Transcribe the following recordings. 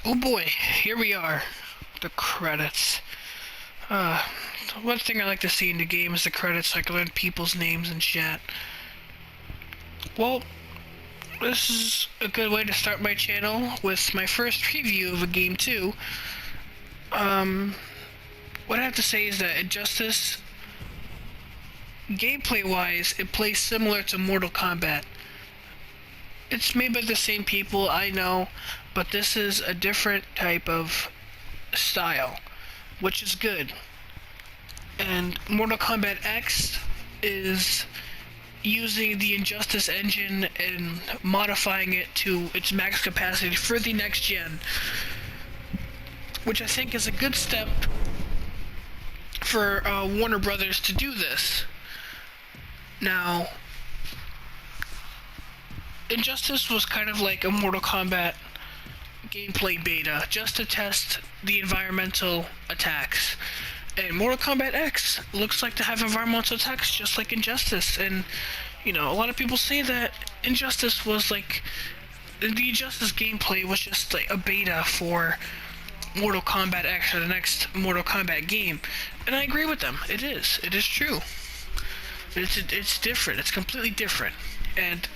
Oh boy, here we are. The credits. Uh, One thing I like to see in the game is the credits, so I can learn people's names and chat. Well, this is a good way to start my channel with my first preview of a game too. What I have to say is that Injustice, gameplay-wise, it plays similar to Mortal Kombat. It's made by the same people, I know, but this is a different type of style, which is good. And Mortal Kombat X is using the Injustice engine and modifying it to its max capacity for the next gen, which I think is a good step for Warner Brothers to do this. Now, Injustice was kind of like a Mortal Kombat gameplay beta, just to test the environmental attacks. And Mortal Kombat X looks like to have environmental attacks just like Injustice. And, a lot of people say that Injustice was like, the Injustice gameplay was just like a beta for Mortal Kombat X or the next Mortal Kombat game. And I agree with them. It is. It is true. It's different. It's completely different. And,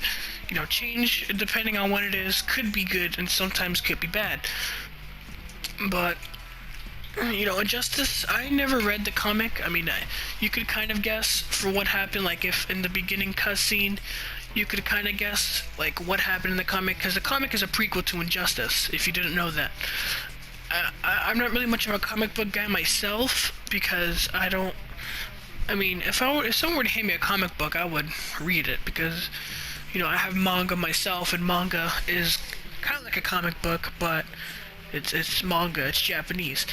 change, depending on what it is, could be good and sometimes could be bad. But, Injustice, I never read the comic. I mean, you could kind of guess for what happened, like if in the beginning cutscene, you could kind of guess, like, what happened in the comic, because the comic is a prequel to Injustice, if you didn't know that. I'm not really much of a comic book guy myself, because if someone were to hand me a comic book, I would read it, because, I have manga myself, and manga is kind of like a comic book, but it's manga, it's Japanese.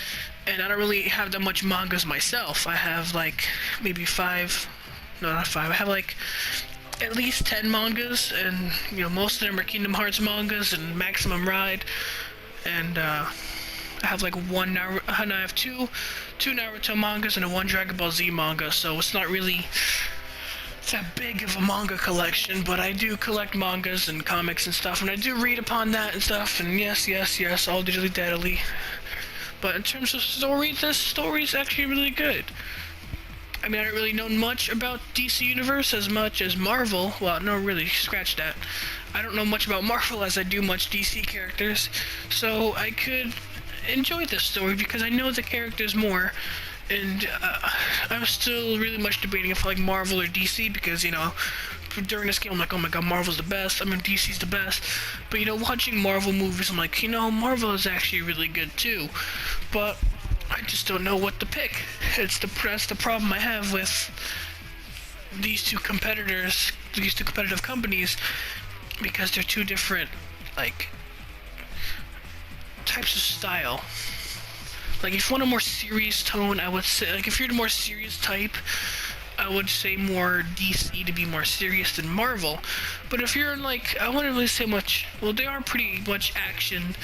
And I don't really have that much mangas myself. I have like maybe not five, I have like at least 10 mangas, and most of them are Kingdom Hearts mangas and Maximum Ride, and I have like I have two Naruto mangas and one Dragon Ball Z manga, so it's not really that big of a manga collection, but I do collect mangas and comics and stuff, and I do read upon that and stuff, and yes, all diddly daddly. But in terms of story, this story is actually really good. I mean, I don't really know much about DC Universe as much as Marvel. Well, no, really, scratch that. I don't know much about Marvel as I do much DC characters, so I could enjoy this story because I know the characters more. And I'm still really much debating if I like Marvel or DC because, during this game I'm like, oh my god, Marvel's the best, DC's the best. But, watching Marvel movies, I'm like, Marvel is actually really good too. But I just don't know what to pick. That's the problem I have with these two competitive companies, because they're two different, like, types of style. Like, if you want a more serious tone, I would say, like, if you're the more serious type, I would say more DC to be more serious than Marvel. But if you're like, I wouldn't really say much, well, they are pretty much action,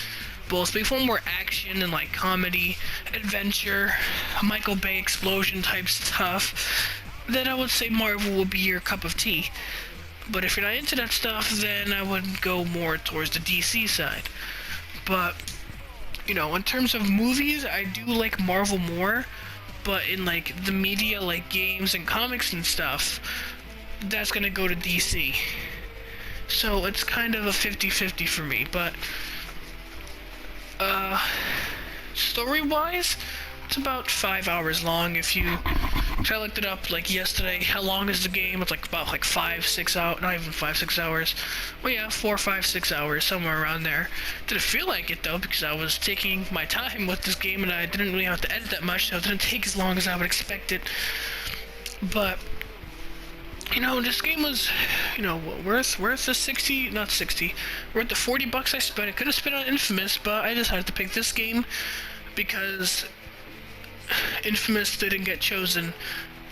both, but if you want more action and, like, comedy, adventure, Michael Bay explosion type stuff, then I would say Marvel would be your cup of tea. But if you're not into that stuff, then I would go more towards the DC side. But in terms of movies, I do like Marvel more, but in, like, the media, like games and comics and stuff, that's gonna go to DC. So it's kind of a 50-50 for me, but, story-wise, it's about 5 hours long. I looked it up, like, yesterday, how long is the game? It's, like, about, like, 5-6 hours, not even 5-6 hours. Well, yeah, 4, 5, 6 hours, somewhere around there. Didn't feel like it, though, because I was taking my time with this game, and I didn't really have to edit that much, so it didn't take as long as I would expect it. But, this game was, worth the 60, not 60, worth the $40 I spent. I could have spent on Infamous, but I decided to pick this game because Infamous didn't get chosen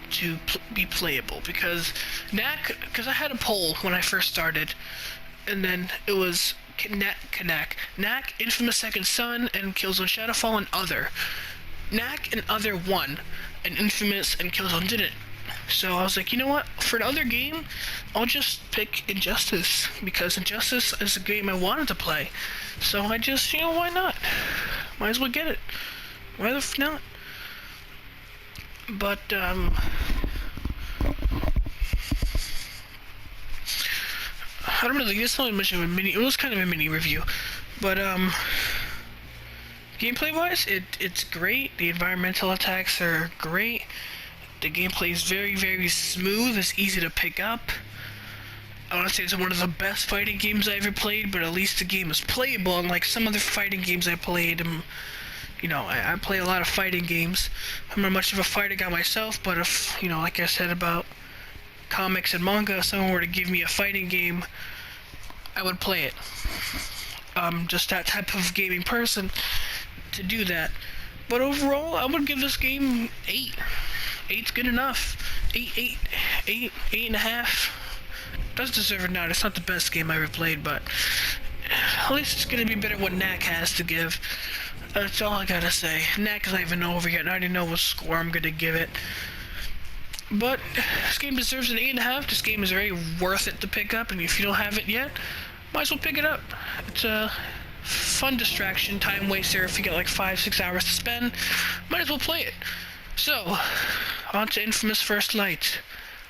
to be playable, because I had a poll when I first started, and then it was Knack, Infamous Second Son, and Killzone Shadowfall, and Other. Knack and Other won, and Infamous and Killzone didn't. So I was like, you know what? For the other game, I'll just pick Injustice, because Injustice is a game I wanted to play. So I just, why not? might as well get it. Why the f not? But I don't really. This not much of a mini. It was kind of a mini review, but gameplay wise, it's great. The environmental attacks are great. The gameplay is very, very smooth. It's easy to pick up. I want to say it's one of the best fighting games I ever played, but at least the game is playable. Unlike some other fighting games I played, you know, I play a lot of fighting games. I'm not much of a fighter guy myself, but if, you know, like I said about comics and manga, if someone were to give me a fighting game, I would play it. I'm just that type of gaming person to do that. But overall, I would give this game 8. 8's good enough. 8.5. Does deserve a 9. It's not the best game I ever played, but at least it's gonna be better than what Knack has to give. That's all I gotta say. Knack is not even over yet, and I already know what score I'm gonna give it. But this game deserves an 8.5. This game is very worth it to pick up, and if you don't have it yet, might as well pick it up. It's a fun distraction, time waster. If you got like 5-6 hours to spend, might as well play it. So, on to Infamous First Light.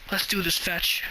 Let's do this, fetch.